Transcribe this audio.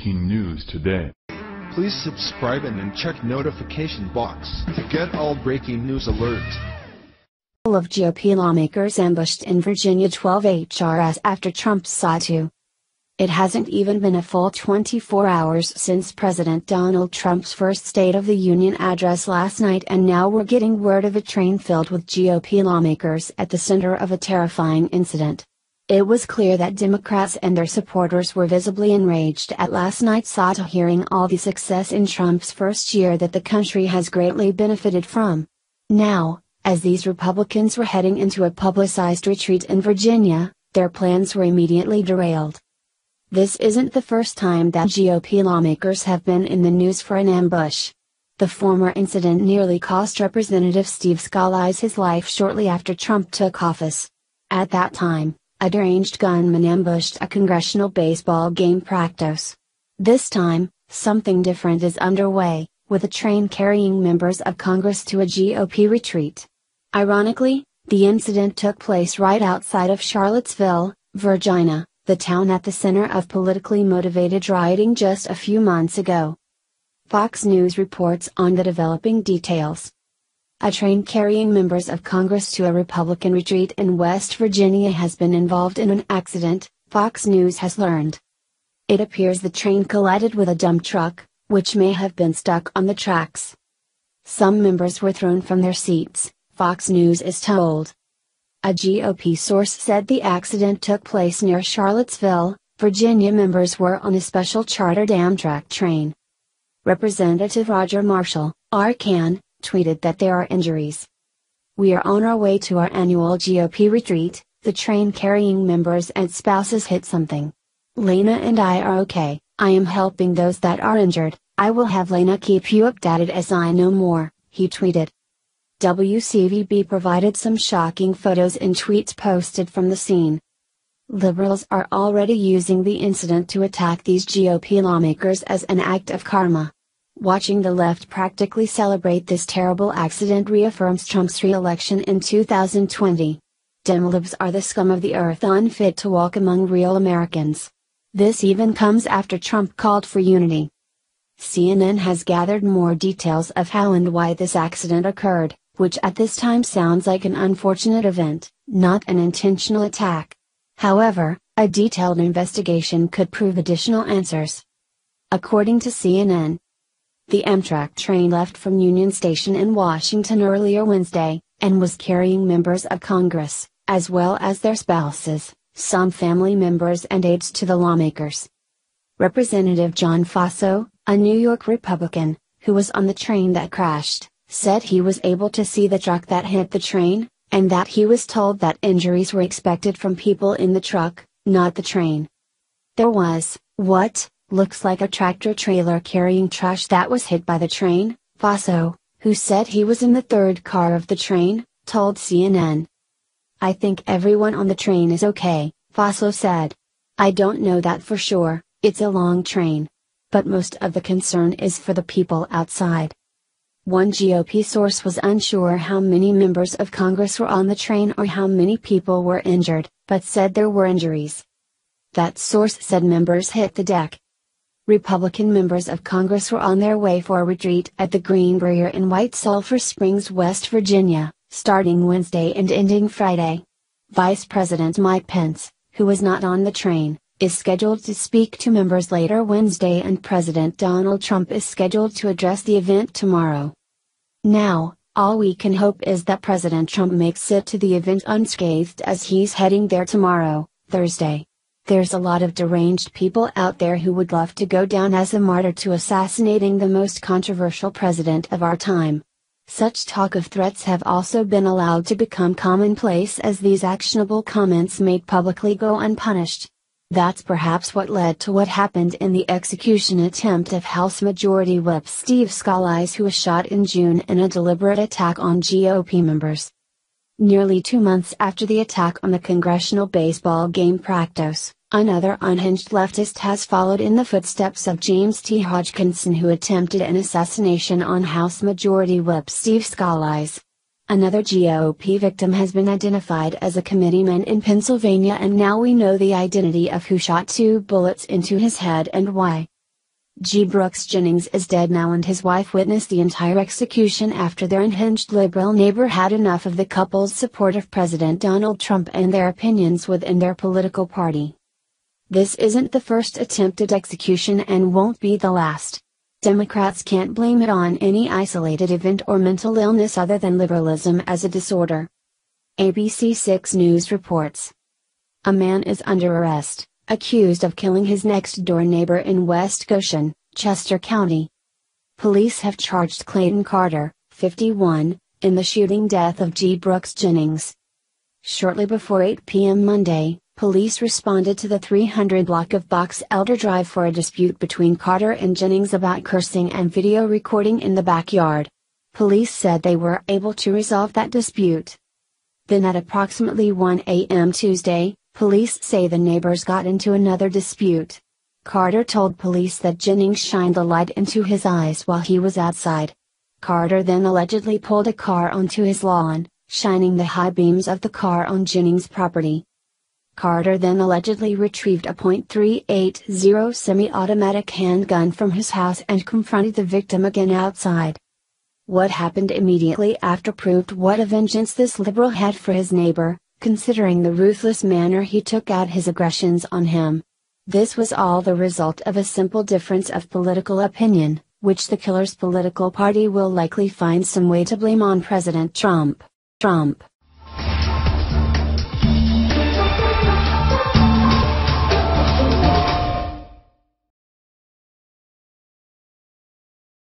breaking news today. Please subscribe and then check notification box to get all breaking news alerts. Of GOP lawmakers ambushed in Virginia 12 HRs after Trump's SOTU. It hasn't even been a full 24 hours since President Donald Trump's first State of the Union address last night, and now we're getting word of a train filled with GOP lawmakers at the center of a terrifying incident. It was clear that Democrats and their supporters were visibly enraged at last night's SOTU hearing, all the success in Trump's first year that the country has greatly benefited from. Now, as these Republicans were heading into a publicized retreat in Virginia, their plans were immediately derailed. This isn't the first time that GOP lawmakers have been in the news for an ambush. The former incident nearly cost Representative Steve Scalise his life shortly after Trump took office. At that time, a deranged gunman ambushed a congressional baseball game practice. This time, something different is underway, with a train carrying members of Congress to a GOP retreat. Ironically, the incident took place right outside of Charlottesville, Virginia, the town at the center of politically motivated rioting just a few months ago. Fox News reports on the developing details. A train carrying members of Congress to a Republican retreat in West Virginia has been involved in an accident, Fox News has learned. It appears the train collided with a dump truck, which may have been stuck on the tracks. Some members were thrown from their seats, Fox News is told. A GOP source said the accident took place near Charlottesville, Virginia. Members were on a special chartered Amtrak train. Representative Roger Marshall, Arkan, tweeted that there are injuries. "We are on our way to our annual GOP retreat. The train carrying members and spouses hit something. Lena and I are okay. I am helping those that are injured. I will have Lena keep you updated as I know more," he tweeted. WCVB provided some shocking photos and tweets posted from the scene. Liberals are already using the incident to attack these GOP lawmakers as an act of karma. Watching the left practically celebrate this terrible accident reaffirms Trump's re-election in 2020. Demlibs are the scum of the earth, unfit to walk among real Americans. This even comes after Trump called for unity. CNN has gathered more details of how and why this accident occurred, which at this time sounds like an unfortunate event, not an intentional attack. However, a detailed investigation could prove additional answers. According to CNN, the Amtrak train left from Union Station in Washington earlier Wednesday, and was carrying members of Congress, as well as their spouses, some family members and aides to the lawmakers. Representative John Faso, a New York Republican, who was on the train that crashed, said he was able to see the truck that hit the train, and that he was told that injuries were expected from people in the truck, not the train. There was, what looks like a tractor-trailer carrying trash that was hit by the train, Faso, who said he was in the third car of the train, told CNN. "I think everyone on the train is okay," Faso said. "I don't know that for sure, it's a long train. But most of the concern is for the people outside." One GOP source was unsure how many members of Congress were on the train or how many people were injured, but said there were injuries. That source said members hit the deck. Republican members of Congress were on their way for a retreat at the Greenbrier in White Sulphur Springs, West Virginia, starting Wednesday and ending Friday. Vice President Mike Pence, who was not on the train, is scheduled to speak to members later Wednesday, and President Donald Trump is scheduled to address the event tomorrow. Now, all we can hope is that President Trump makes it to the event unscathed, as he's heading there tomorrow, Thursday. There's a lot of deranged people out there who would love to go down as a martyr to assassinating the most controversial president of our time. Such talk of threats have also been allowed to become commonplace, as these actionable comments made publicly go unpunished. That's perhaps what led to what happened in the execution attempt of House Majority Whip Steve Scalise, who was shot in June in a deliberate attack on GOP members. Nearly 2 months after the attack on the congressional baseball game practice, another unhinged leftist has followed in the footsteps of James T. Hodgkinson, who attempted an assassination on House Majority Whip Steve Scalise. Another GOP victim has been identified as a committeeman in Pennsylvania, and now we know the identity of who shot 2 bullets into his head and why. G. Brooks Jennings is dead now, and his wife witnessed the entire execution after their unhinged liberal neighbor had enough of the couple's support of President Donald Trump and their opinions within their political party. This isn't the first attempted execution and won't be the last. Democrats can't blame it on any isolated event or mental illness other than liberalism as a disorder. ABC 6 News reports. A man is under arrest, accused of killing his next-door neighbor in West Goshen, Chester County. Police have charged Clayton Carter, 51, in the shooting death of G. Brooks Jennings. Shortly before 8 p.m. Monday, police responded to the 300 block of Box Elder Drive for a dispute between Carter and Jennings about cursing and video recording in the backyard. Police said they were able to resolve that dispute. Then at approximately 1 a.m. Tuesday, police say the neighbors got into another dispute. Carter told police that Jennings shined the light into his eyes while he was outside. Carter then allegedly pulled a car onto his lawn, shining the high beams of the car on Jennings' property. Carter then allegedly retrieved a .380 semi-automatic handgun from his house and confronted the victim again outside. What happened immediately after proved what a vengeance this liberal had for his neighbor, considering the ruthless manner he took out his aggressions on him. This was all the result of a simple difference of political opinion, which the killer's political party will likely find some way to blame on President Trump.